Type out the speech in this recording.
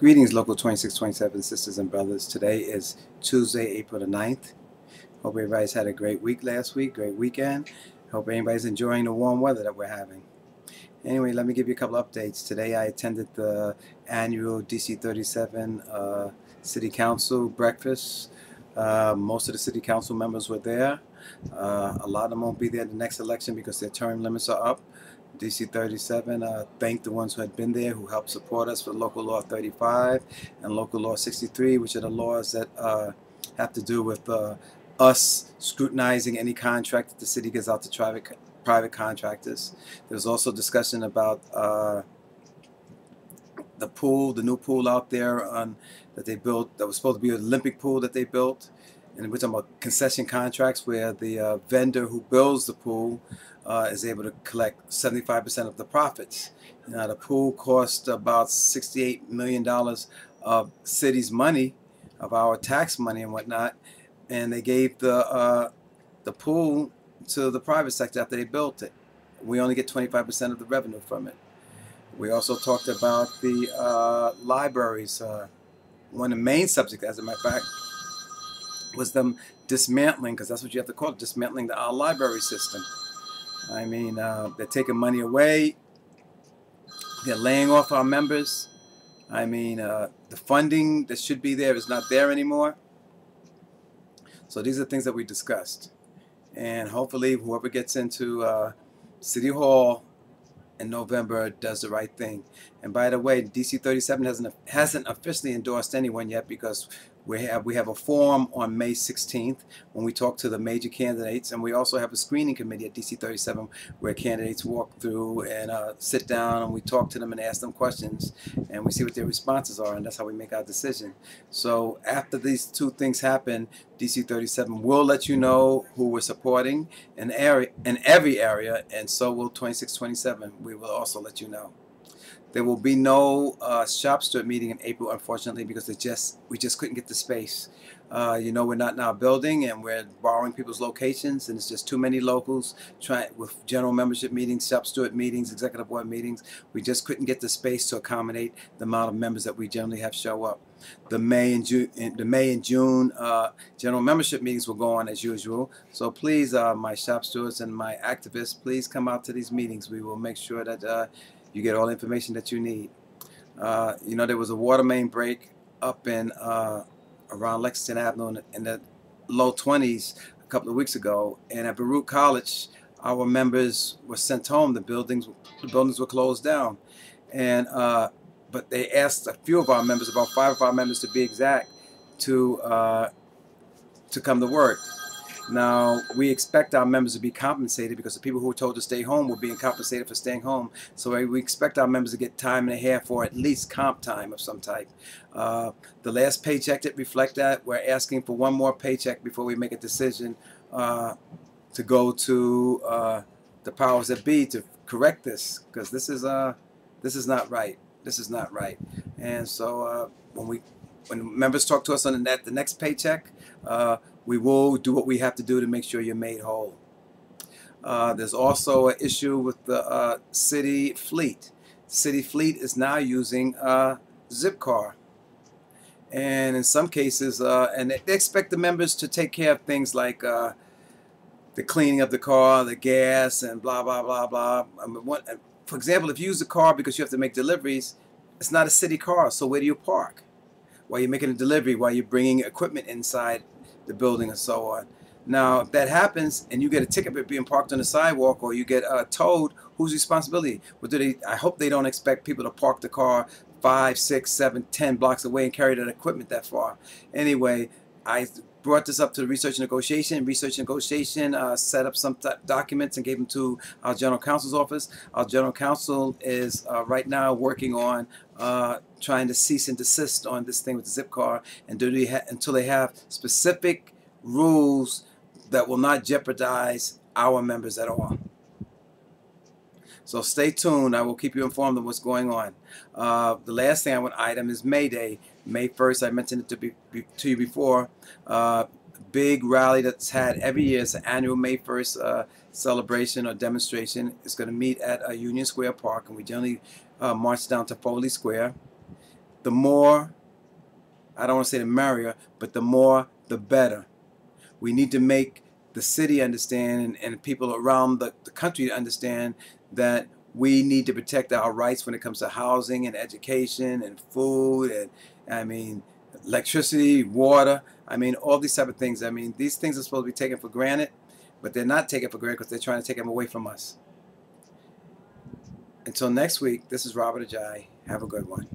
Greetings, Local 2627 sisters and brothers. Today is Tuesday, April the 9th. Hope everybody's had a great week last week, great weekend. Hope everybody's enjoying the warm weather that we're having. Anyway, let me give you a couple updates. Today I attended the annual DC37 City Council breakfast. Most of the City Council members were there. A lot of them won't be there the next election because their term limits are up. DC37 thanked the ones who had been there, who helped support us for Local Law 35 and Local Law 63, which are the laws that have to do with us scrutinizing any contract that the city gives out to private contractors. There's also discussion about the pool, the new pool out there that they built, that was supposed to be an Olympic pool that they built. And we're talking about concession contracts where the vendor who builds the pool is able to collect 75% of the profits. Now, the pool cost about $68 million of city's money, of our tax money and whatnot, and they gave the pool to the private sector after they built it. We only get 25% of the revenue from it. We also talked about the libraries. One of the main subjects, as a matter of fact, was them dismantling, because that's what you have to call it, dismantling our library system. I mean, they're taking money away. They're laying off our members. I mean, the funding that should be there is not there anymore. So these are things that we discussed. And hopefully whoever gets into City Hall in November does the right thing. And by the way, DC37 hasn't officially endorsed anyone yet, because we have a forum on May 16th when we talk to the major candidates, and we also have a screening committee at DC37 where candidates walk through and sit down, and we talk to them and ask them questions, and we see what their responses are, and that's how we make our decision. So after these two things happen, DC37 will let you know who we're supporting in every area, and so will 2627. We will also let you know. There will be no shop steward meeting in April, unfortunately, because we just couldn't get the space. You know, we're not in our building, and we're borrowing people's locations, and it's just too many locals with general membership meetings, shop steward meetings, executive board meetings. We just couldn't get the space to accommodate the amount of members that we generally have show up. The May and June general membership meetings will go on as usual. So please, my shop stewards and my activists, please come out to these meetings. We will make sure that you get all the information that you need. You know, there was a water main break up in around Lexington Avenue in the low 20s a couple of weeks ago, and at Baruch College, our members were sent home. The buildings were closed down, and but they asked a few of our members, about 5 of our members to be exact, to come to work. Now, we expect our members to be compensated, because the people who were told to stay home were being compensated for staying home. So we expect our members to get time and a half, or at least comp time of some type. The last paycheck didn't reflect that. We're asking for one more paycheck before we make a decision to go to the powers that be to correct this, because this is not right. This is not right. And so when members talk to us on the next paycheck, we will do what we have to do to make sure you're made whole. There's also an issue with the city fleet. City fleet is now using Zipcar. And in some cases, and they expect the members to take care of things like the cleaning of the car, the gas, and blah, blah, blah, blah. I mean, for example, if you use a car because you have to make deliveries, it's not a city car, so where do you park? While you're making a delivery, while you're bringing equipment inside the building and so on. Now, if that happens and you get a ticket for being parked on the sidewalk, or you get towed, whose responsibility? I hope they don't expect people to park the car 5, 6, 7, 10 blocks away and carry that equipment that far. Anyway, I brought this up to the research and negotiation. Research and negotiation set up some documents and gave them to our general counsel's office. Our general counsel is right now working on trying to cease and desist on this thing with the Zipcar, and until they have specific rules that will not jeopardize our members at all. So stay tuned. I will keep you informed of what's going on. The last thing I want to item is May Day. May 1st, I mentioned it to you before. Big rally that's had every year. It's an annual May 1st celebration or demonstration. It's going to meet at Union Square Park, and we generally march down to Foley Square. the more, I don't want to say the merrier, but the more, the better. We need to make the city understand and people around the country understand that we need to protect our rights when it comes to housing and education and food and, I mean, electricity, water. I mean, all these type of things. I mean, these things are supposed to be taken for granted, but they're not taken for granted because they're trying to take them away from us. Until next week, this is Robert Ajay. Have a good one.